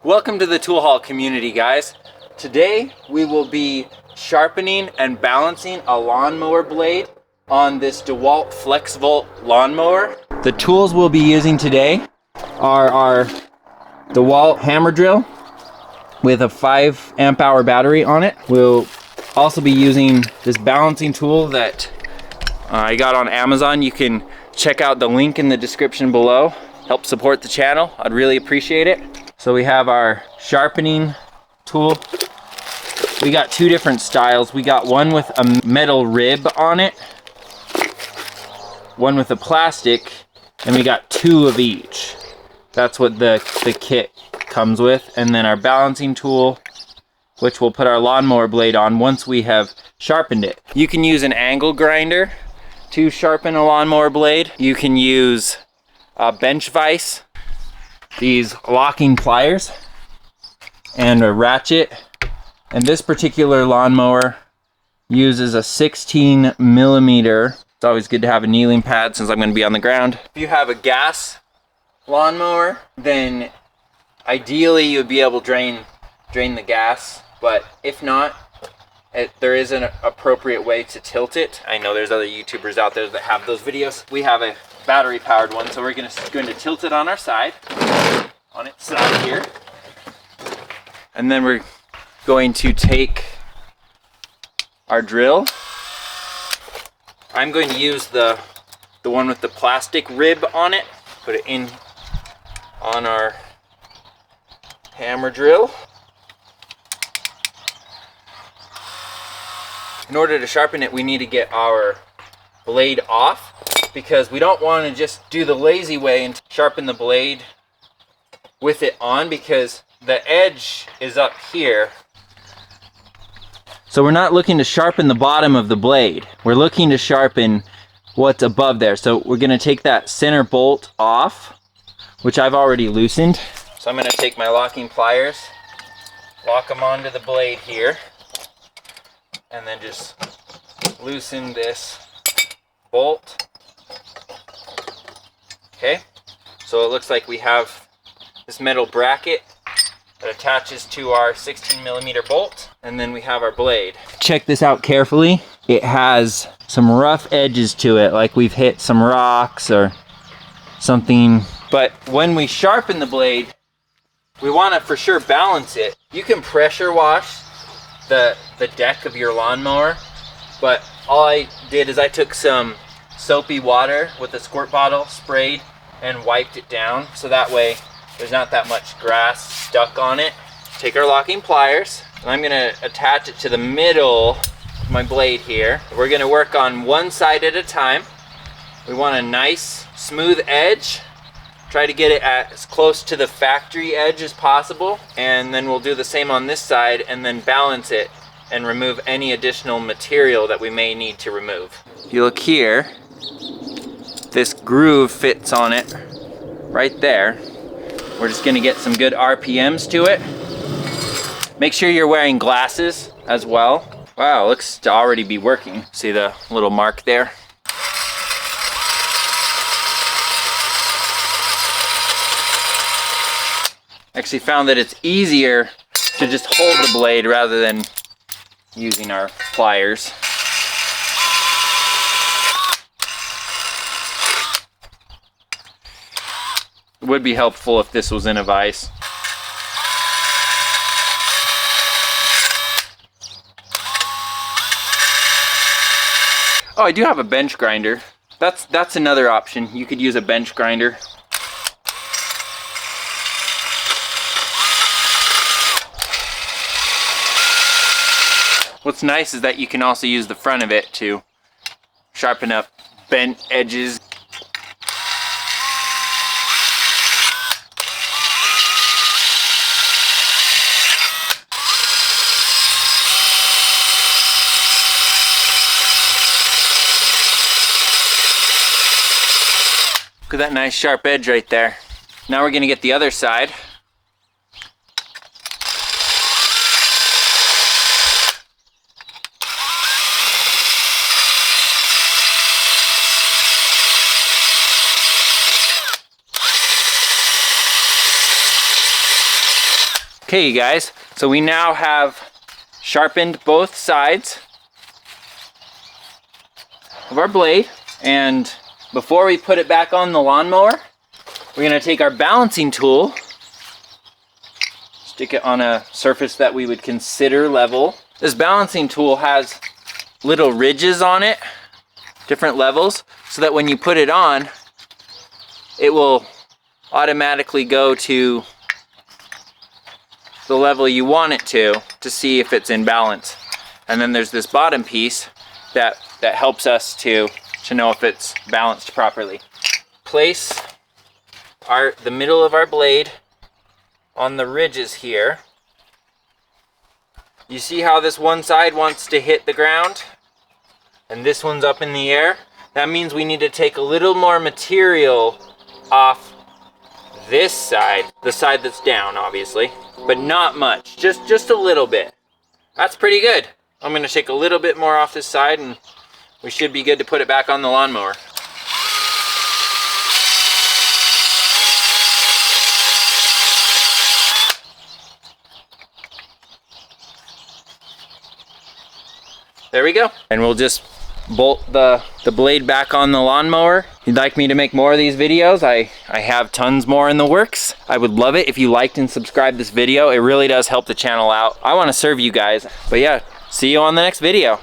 Welcome to the Tool Haul community, guys. Today we will be sharpening and balancing a lawnmower blade on this Dewalt Flexvolt lawnmower. The tools we'll be using today are our Dewalt hammer drill with a 5 amp hour battery on it. We'll also be using this balancing tool that I got on Amazon. You can check out the link in the description below. Help support the channel. I'd really appreciate it. So we have our sharpening tool. We got two different styles. We got one with a metal rib on it, one with a plastic, and we got two of each. That's what the kit comes with. And then our balancing tool, which we'll put our lawnmower blade on once we have sharpened it. You can use an angle grinder to sharpen a lawnmower blade. You can use a bench vise, these locking pliers, and a ratchet. And this particular lawnmower uses a 16 millimeter. It's always good to have a kneeling pad since I'm going to be on the ground. If you have a gas lawnmower, then ideally you would be able to drain the gas, but if not, there is an appropriate way to tilt it. I know there's other YouTubers out there that have those videos. We have a battery powered one, so we're going to tilt it on our side, on its side here, and then we're going to take our drill. I'm going to use the one with the plastic rib on it. Put it in on our hammer drill. In order to sharpen it, we need to get our blade off, because we don't want to just do the lazy way and sharpen the blade with it on, because the edge is up here. So we're not looking to sharpen the bottom of the blade. We're looking to sharpen what's above there. So we're going to take that center bolt off, which I've already loosened. So I'm going to take my locking pliers, lock them onto the blade here, and then just loosen this bolt. Okay, so it looks like we have this metal bracket that attaches to our 16 millimeter bolt, and then we have our blade. Check this out carefully. It has some rough edges to it, like we've hit some rocks or something. But when we sharpen the blade, we want to for sure balance it. You can pressure wash the deck of your lawnmower, but all I did is I took some soapy water with a squirt bottle, sprayed and wiped it down, so that way there's not that much grass stuck on it. Take our locking pliers, and I'm going to attach it to the middle of my blade here. We're going to work on one side at a time. We want a nice smooth edge. Try to get it as close to the factory edge as possible, and then we'll do the same on this side, and then balance it and remove any additional material that we may need to remove. If you look here, this groove fits on it right there. We're just gonna get some good RPMs to it. Make sure you're wearing glasses as well. Wow, looks to already be working. See the little mark there? Actually found that it's easier to just hold the blade rather than using our pliers. It would be helpful if this was in a vise. Oh, I do have a bench grinder. That's another option. You could use a bench grinder. What's nice is that you can also use the front of it to sharpen up bent edges. Look at that nice sharp edge right there. Now we're going to get the other side. Okay, you guys, so we now have sharpened both sides of our blade, and before we put it back on the lawnmower, we're gonna take our balancing tool, stick it on a surface that we would consider level. This balancing tool has little ridges on it, different levels, so that when you put it on, it will automatically go to the level you want it to see if it's in balance. And then there's this bottom piece that helps us to know if it's balanced properly. Place the middle of our blade on the ridges here. You see how this one side wants to hit the ground and this one's up in the air? That means we need to take a little more material off this side, the side that's down obviously, but not much, just a little bit. That's pretty good. I'm gonna take a little bit more off this side and we should be good to put it back on the lawnmower. There we go. And we'll just bolt the blade back on the lawnmower. If you'd like me to make more of these videos, I have tons more in the works. I would love it if you liked and subscribed this video. It really does help the channel out. I want to serve you guys. But yeah, see you on the next video.